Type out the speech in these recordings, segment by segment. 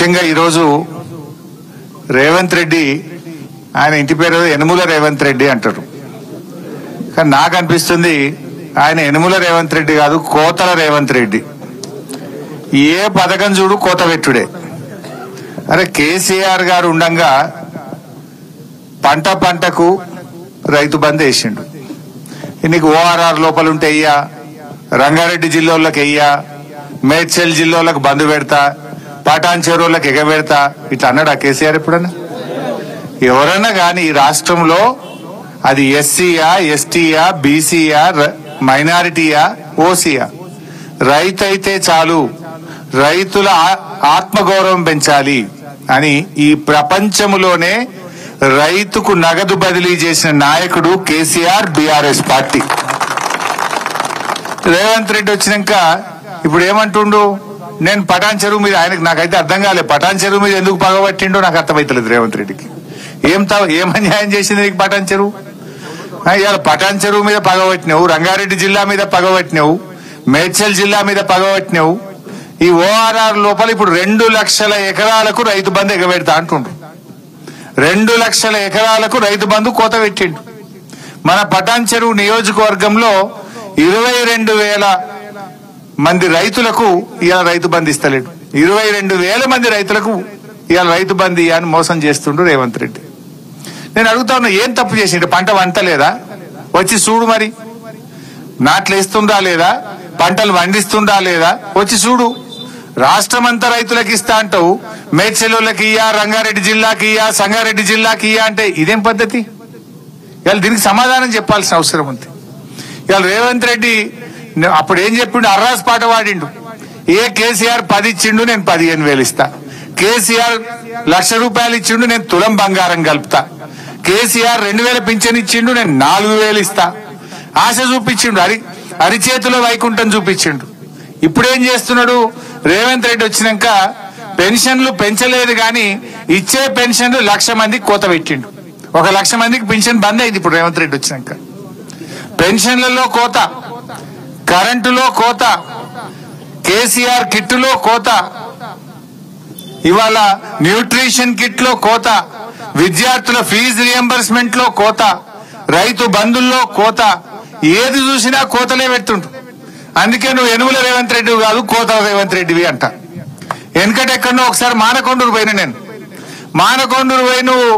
ముఖ్యంగా ఈరోజు రేవంత్ రెడ్డి, ఆయన ఇంటి పేరు యనుమల రేవంత్ రెడ్డి అంటారు. కానీ నాకు అనిపిస్తుంది ఆయన యనుమల రేవంత్ రెడ్డి కాదు, కోతల రేవంత్ రెడ్డి. ఏ పథకం చూడు కోత పెట్టుడే. అరే కేసీఆర్ గారు ఉండంగా పంటకు రైతు బంద్ వేసిండు. నీకు ఓఆర్ఆర్ లోపల ఉంటే అయ్యా, రంగారెడ్డి జిల్లాలకు అయ్యా, మేడ్చల్ జిల్లాలకు బంద్ పెడతా, పటాన్ చెరువులకు ఎగబెడతా ఇట్లా అన్నాడు ఆ కేసీఆర్ ఎప్పుడన్నా? ఎవరన్నా కానీ ఈ రాష్ట్రంలో అది ఎస్సీయా, ఎస్టీయా, బీసీయా, మైనారిటీయా, ఓసీయా, రైతు అయితే చాలు, రైతుల ఆత్మగౌరవం పెంచాలి అని ఈ ప్రపంచంలోనే రైతుకు నగదు బదిలీ చేసిన నాయకుడు కేసీఆర్, బీఆర్ఎస్ పార్టీ. రేవంత్ రెడ్డి వచ్చినాక ఇప్పుడు ఏమంటుండు, నేను పటాన్ చెరువు మీద, ఆయనకు నాకైతే అర్థం కాలేదు పటాన్ చెరువు మీద ఎందుకు పగబట్టిండో నాకు అర్థమైతలేదు రేవంత్ రెడ్డికి. ఏం అన్యాయం చేసింది నీకు పటాన్ చెరువు? ఇవాళ పటాన్ చెరువు మీద పగబట్టినావు, రంగారెడ్డి జిల్లా మీద పగబట్టినావు, మేడ్చల్ జిల్లా మీద పగబట్టినావు. ఈ ఓఆర్ఆర్ లోపల ఇప్పుడు 2 లక్షల ఎకరాలకు రైతు బంధు ఎగబెడతా అంటుండ్రు. 2 లక్షల ఎకరాలకు రైతు బంధు కోత పెట్టిండు. మన పటాన్ చెరువు నియోజకవర్గంలో 22,000 మంది రైతులకు ఇవాళ రైతు బంధు ఇస్తలేడు. 22,000 మంది రైతులకు ఇవాళ రైతు బంధు అని మోసం చేస్తుండ్రు రేవంత్ రెడ్డి. నేను అడుగుతా ఉన్నా, ఏం తప్పు చేసిండు? పంట వంటలేదా? వచ్చి చూడు, మరి నాట్లు వేస్తుందా లేదా, పంటలు పండిస్తుందా లేదా వచ్చి చూడు. రాష్ట్రమంతా రైతులకు ఇస్తా అంటావు, మేడ్చల్లోకి ఇయ్యా, రంగారెడ్డి జిల్లాకి ఇయ్యా, సంగారెడ్డి జిల్లాకి ఇయ్యా అంటే ఇదేం పద్ధతి? ఇవాళ దీనికి సమాధానం చెప్పాల్సిన అవసరం ఉంది. ఇవాళ రేవంత్ రెడ్డి అప్పుడు ఏం చెప్పిండు? అర్రాస్ పాట వాడిండు. కేసీఆర్ 10 ఇచ్చిండు, నేను 15,000 ఇస్తా. కేసీఆర్ 1,00,000 రూపాయలు ఇచ్చిండు, నేను తులం బంగారం కలుపుతా. కేసీఆర్ 2,000 పింఛన్ ఇచ్చిండు, నేను 4,000 ఇస్తా. ఆశ చూపించిండు, అరిచేతిలో వైకుంఠం చూపించిండు. ఇప్పుడేం చేస్తున్నాడు రేవంత్ రెడ్డి? వచ్చినాక పెన్షన్లు పెంచలేదు కానీ ఇచ్చే పెన్షన్లు 1,00,000 మందికి కోత పెట్టిండు. 1,00,000 మందికి పెన్షన్ బంద్ అయింది ఇప్పుడు రేవంత్ రెడ్డి వచ్చినాక. పెన్షన్లలో కోత, కరెంటులో కోత, కేసీఆర్ కిట్లో కోత, ఇవాళ న్యూట్రిషన్ కిట్ లో కోత, విద్యార్థుల ఫీజు రియంబర్స్మెంట్ లో కోత, రైతు బంధుల్లో కోత, ఏది చూసినా కోతలే పెడుతుంటు. అందుకే నువ్వు యనుమల రేవంత్ రెడ్డి కాదు, కోతల రేవంత్ రెడ్డివి అంట. వెనకటెక్కడో ఒకసారి మానకొండూరు పోయిన నేను. మానకొండూరు పోయి నువ్వు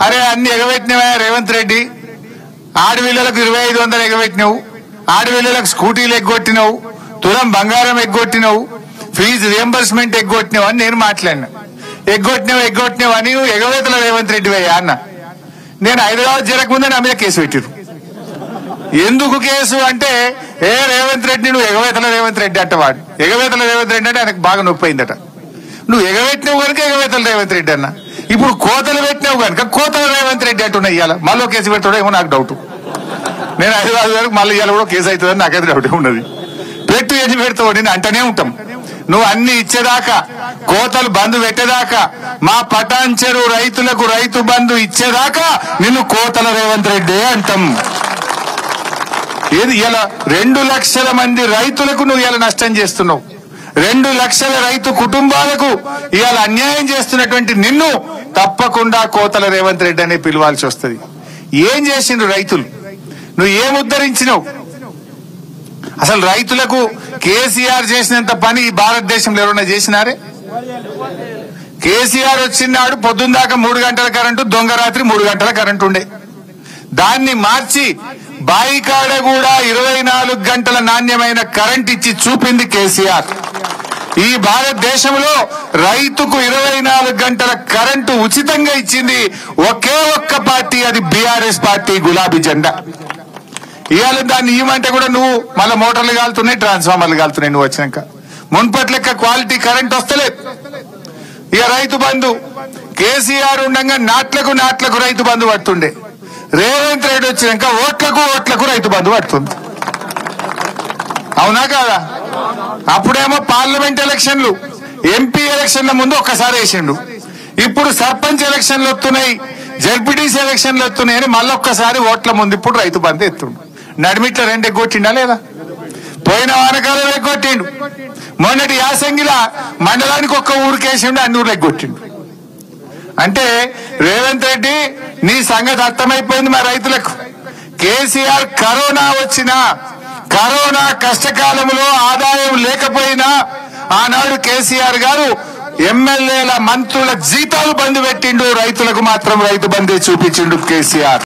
అరే అన్ని ఎగబెట్టినవా రేవంత్ రెడ్డి? ఆడపిల్లలకు 2,500 ఎగబెట్టినావు, ఆడపిల్లలకు స్కూటీలు ఎగ్గొట్టినావు, తులం బంగారం ఎగ్గొట్టినావు, ఫీజు రియంబర్స్మెంట్ ఎగ్గొట్టినావు అని నేను మాట్లాడినా. ఎగ్గొట్టినావు అని నువ్వు ఎగవేతల రేవంత్ రెడ్డి అయ్యా అన్న. నేను హైదరాబాద్ జరగకముందే నా మీద కేసు పెట్టిరు. ఎందుకు కేసు అంటే, రేవంత్ రెడ్డి నువ్వు ఎగవేతల రేవంత్ రెడ్డి అంటే వాడు ఎగవేతల రేవంత్ రెడ్డి అంటే ఆయనకు బాగా నొప్పి అయిందట. నువ్వు ఎగబెట్టినావు కనుక ఎగవేతల రేవంత్ రెడ్డి అన్న. ఇప్పుడు కోతలు పెట్టినావు కనుక కోతల రేవంత్ రెడ్డి అంటున్నా. ఇవాళ మళ్ళీ కేసు పెడతాడో ఏమో నాకు డౌట్. నేను హైదరాబాద్ వరకు మళ్ళీ ఇవాళ కూడా కేసు అవుతుందని నాకైతే డౌట్ ఉన్నది. పెట్టు ఎన్ని పెడతావు నేను అంటనే ఉంటాం. నువ్వు అన్ని ఇచ్చేదాకా, కోతలు బంధు పెట్టేదాకా, మా పటాన్ చెరువు రైతులకు రైతు బంధు ఇచ్చేదాకా నిన్ను కోతల రేవంత్ రెడ్డి అంటాం. ఏది ఇలా 2 లక్షల మంది రైతులకు నువ్వు ఇలా నష్టం చేస్తున్నావు. 2 లక్షల రైతు కుటుంబాలకు ఇవాళ అన్యాయం చేస్తున్నటువంటి నిన్ను తప్పకుండా కోతల రేవంత్ రెడ్డి అనే పిలవాల్సి వస్తుంది. ఏం చేసిండ్రు రైతులు? నువ్వు ఏం ఉద్ధరించినావు? అసలు రైతులకు కేసీఆర్ చేసినంత పని ఈ భారతదేశంలో ఎవరన్నా చేసినారే? కేసీఆర్ వచ్చినాడు పొద్దున్న దాకా 3 గంటల కరెంటు, దొంగ రాత్రి 3 గంటల కరెంటు ఉండే. దాన్ని మార్చి బాయికాడ కూడా 24 గంటల నాణ్యమైన కరెంట్ ఇచ్చి చూపింది కేసీఆర్. ఈ భారతదేశంలో రైతుకు 24 గంటల కరెంటు ఉచితంగా ఇచ్చింది ఒకే ఒక్క పార్టీ, అది బీఆర్ఎస్ పార్టీ, గులాబీ జెండా. ఇవాళ దాన్ని ఇవ్వమంటే కూడా నువ్వు మళ్ళీ మోటార్లు కాలుతున్నాయి, ట్రాన్స్ఫార్మర్లు కాలుతున్నాయి. నువ్వు వచ్చినాక మున్పటి లెక్క క్వాలిటీ కరెంట్ వస్తలేదు. ఇక రైతు బంధు కేసీఆర్ ఉండగా నాట్లకు రైతు బంధు పడుతుండే. రేవంత్ రెడ్డి వచ్చినాక ఓట్లకు రైతు బంధు పడుతుంది. అవునా కాదా? అప్పుడేమో పార్లమెంట్ ఎలక్షన్లు, ఎంపీ ఎలక్షన్ల ముందు ఒక్కసారి వేసిండు. ఇప్పుడు సర్పంచ్ ఎలక్షన్లు వస్తున్నాయి, జడ్పీటీసీ ఎలక్షన్లు వస్తున్నాయని మళ్ళొక్కసారి ఓట్ల ముందు ఇప్పుడు రైతు బంధు ఎత్తుండు. నడిమిట్ల 2 ఎగ్గొట్టిండా లేదా? పోయిన వానకాలం ఎగ్గొట్టిండు. మొన్నటి యాసంగిలా మండలానికి ఒక్క ఊరికేసిండు, అన్ని ఊర్లకు కొట్టిండు. అంటే రేవంత్ రెడ్డి నీ సంగతి అర్థమైపోయింది మా రైతులకు. కేసీఆర్ కరోనా వచ్చినా, కరోనా కష్టకాలంలో ఆదాయం లేకపోయినా ఆనాడు కేసీఆర్ గారు ఎమ్మెల్యేల మంత్రుల జీతాలు బంద్ పెట్టిండు, రైతులకు మాత్రం రైతు బంధు చూపించిండు కేసీఆర్.